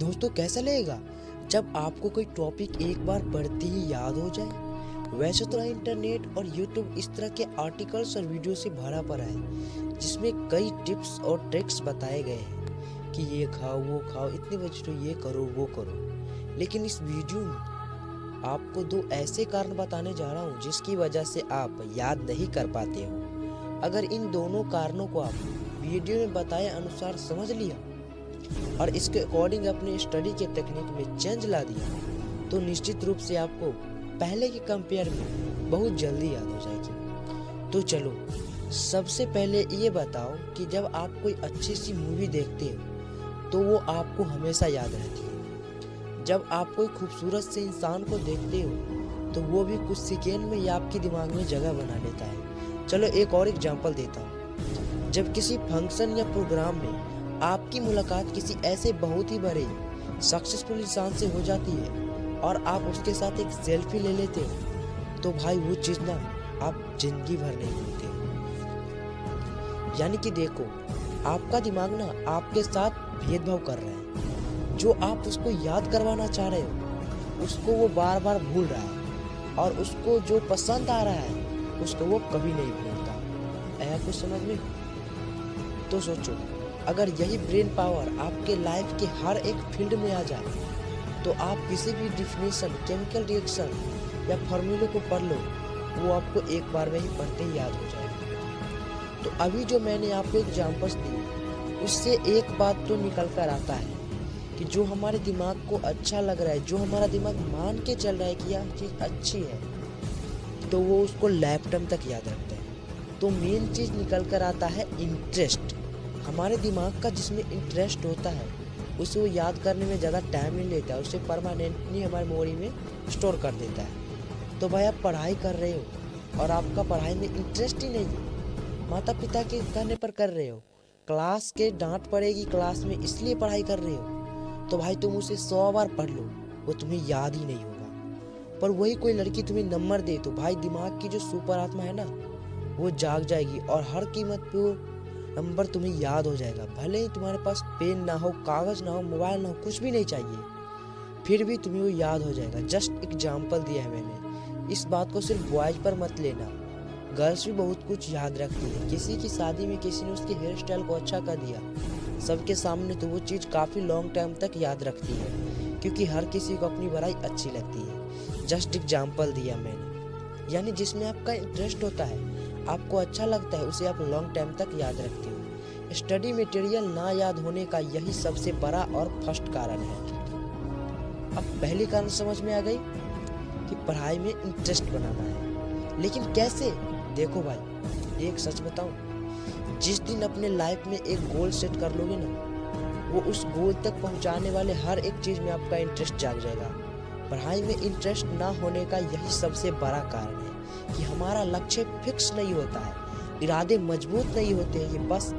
दोस्तों कैसा लगेगा जब आपको कोई टॉपिक एक बार पढ़ते ही याद हो जाए। वैसे तो इंटरनेट और यूट्यूब इस तरह के आर्टिकल्स और वीडियो से भरा पड़ा है जिसमें कई टिप्स और ट्रिक्स बताए गए हैं कि ये खाओ वो खाओ, इतने बजे तो ये करो वो करो। लेकिन इस वीडियो में आपको दो ऐसे कारण बताने जा रहा हूँ जिसकी वजह से आप याद नहीं कर पाते हो। अगर इन दोनों कारणों को आप वीडियो में बताए अनुसार समझ लिया और इसके अकॉर्डिंग अपने स्टडी के टेक्निक में चेंज ला दिया तो निश्चित रूप से आपको पहले के कंपेयर में बहुत जल्दी याद हो जाएगी। तो चलो सबसे पहले ये बताओ कि जब आप कोई अच्छी सी मूवी देखते हो तो वो आपको हमेशा याद रहती है। जब आप कोई खूबसूरत से इंसान को देखते हो तो वो भी कुछ सेकेंड में ही आपके दिमाग में जगह बना लेता है। चलो एक और एग्जांपल देता हूँ। जब किसी फंक्शन या प्रोग्राम में आपकी मुलाकात किसी ऐसे बहुत ही बड़े सक्सेसफुल इंसान से हो जाती है और आप उसके साथ एक सेल्फी ले लेते हो तो भाई वो चीज़ ना आप जिंदगी भर नहीं भूलते हो। यानी कि देखो आपका दिमाग ना आपके साथ भेदभाव कर रहा है। जो आप उसको याद करवाना चाह रहे हो उसको वो बार बार भूल रहा है और उसको जो पसंद आ रहा है उसको वो कभी नहीं भूलता। आया कुछ समझ में? तो सोचो अगर यही ब्रेन पावर आपके लाइफ के हर एक फील्ड में आ जाए तो आप किसी भी डिफिनेशन, केमिकल रिएक्शन या फॉर्मूले को पढ़ लो वो आपको एक बार में ही पढ़ते ही याद हो जाएगा। तो अभी जो मैंने आपको एग्जांपल्स दी उससे एक बात तो निकल कर आता है कि जो हमारे दिमाग को अच्छा लग रहा है, जो हमारा दिमाग मान के चल रहा है कि यह चीज़ अच्छी है तो वो उसको लाइफ टाइम तक याद रखता है। तो मेन चीज़ निकल कर आता है इंटरेस्ट। हमारे दिमाग का जिसमें इंटरेस्ट होता है उसे वो याद करने में ज़्यादा टाइम नहीं लेता है, उसे परमानेंटली हमारी मेमोरी में स्टोर कर देता है। तो भाई आप पढ़ाई कर रहे हो और आपका पढ़ाई में इंटरेस्ट ही नहीं है, माता पिता के कहने पर कर रहे हो, क्लास के डांट पड़ेगी क्लास में इसलिए पढ़ाई कर रहे हो तो भाई तुम उसे 100 बार पढ़ लो वो तुम्हें याद ही नहीं होगा। पर वही कोई लड़की तुम्हें नंबर दे तो भाई दिमाग की जो सुपर आत्मा है ना वो जाग जाएगी और हर कीमत पे वो नंबर तुम्हें याद हो जाएगा। भले ही तुम्हारे पास पेन ना हो, कागज़ ना हो, मोबाइल ना हो, कुछ भी नहीं चाहिए फिर भी तुम्हें वो याद हो जाएगा। जस्ट एग्जाम्पल दिया है मैंने। इस बात को सिर्फ बॉयज पर मत लेना, गर्ल्स भी बहुत कुछ याद रखती है। किसी की शादी में किसी ने उसके हेयर स्टाइल को अच्छा कर दिया सबके सामने तो वो चीज़ काफ़ी लॉन्ग टाइम तक याद रखती है क्योंकि हर किसी को अपनी बड़ाई अच्छी लगती है। जस्ट एग्जाम्पल दिया मैंने। यानी जिसमें आपका इंटरेस्ट होता है, आपको अच्छा लगता है, उसे आप लॉन्ग टाइम तक याद रखते हो। स्टडी मटेरियल ना याद होने का यही सबसे बड़ा और फर्स्ट कारण है। अब पहली कारण समझ में आ गई कि पढ़ाई में इंटरेस्ट बनाना है। लेकिन कैसे? देखो भाई एक सच बताऊं, जिस दिन अपने लाइफ में एक गोल सेट कर लोगे ना वो उस गोल तक पहुंचाने वाले हर एक चीज़ में आपका इंटरेस्ट जाग जाएगा। पढ़ाई में इंटरेस्ट ना होने का यही सबसे बड़ा कारण है कि हमारा लक्ष्य फिक्स नहीं होता है, इरादे मजबूत नहीं होते हैं। ये बस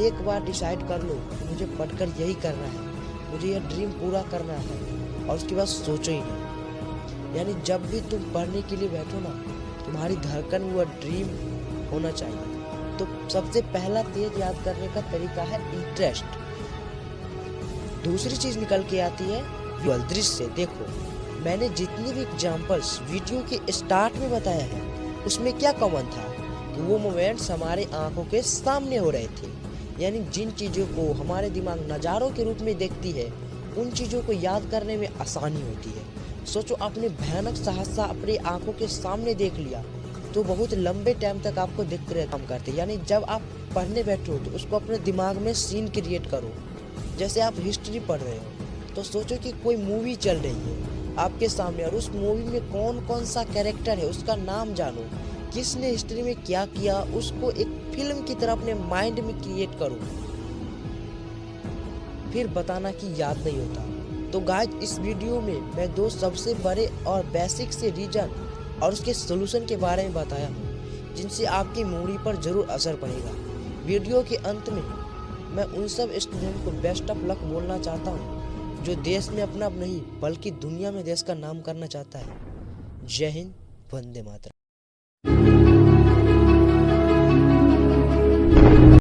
एक बार डिसाइड कर लो कि मुझे पढ़कर यही करना है, मुझे यह ड्रीम पूरा करना है और उसके बाद सोचो ही नहीं। यानी जब भी तुम पढ़ने के लिए बैठो ना तुम्हारी धड़कन वो ड्रीम होना चाहिए। तो सबसे पहला तेज याद करने का तरीका है इंटरेस्ट। दूसरी चीज़ निकल के आती है दृश्य। देखो मैंने जितनी भी एग्जाम्पल्स वीडियो के स्टार्ट में बताया है उसमें क्या कॉमन था कि वो मोमेंट्स हमारे आंखों के सामने हो रहे थे। यानी जिन चीज़ों को हमारे दिमाग नज़ारों के रूप में देखती है उन चीज़ों को याद करने में आसानी होती है। सोचो आपने भयानक हादसा अपनी आंखों के सामने देख लिया तो बहुत लंबे टाइम तक आपको देखते रहे काम करते। यानी जब आप पढ़ने बैठो तो उसको अपने दिमाग में सीन क्रिएट करो। जैसे आप हिस्ट्री पढ़ रहे हो तो सोचो कि कोई मूवी चल रही है आपके सामने और उस मूवी में कौन कौन सा कैरेक्टर है उसका नाम जानो, किसने हिस्ट्री में क्या किया, उसको एक फिल्म की तरह अपने माइंड में क्रिएट करो। फिर बताना कि याद नहीं होता। तो गाइस इस वीडियो में मैं दो सबसे बड़े और बेसिक से रीजन और उसके सोल्यूशन के बारे में बताया हूँ जिनसे आपकी मेमोरी पर जरूर असर पड़ेगा। वीडियो के अंत में मैं उन सब स्टूडेंट को बेस्ट ऑफ लक बोलना चाहता हूँ जो देश में अपना नहीं बल्कि दुनिया में देश का नाम करना चाहता है। जय हिंद, वंदे मातरम।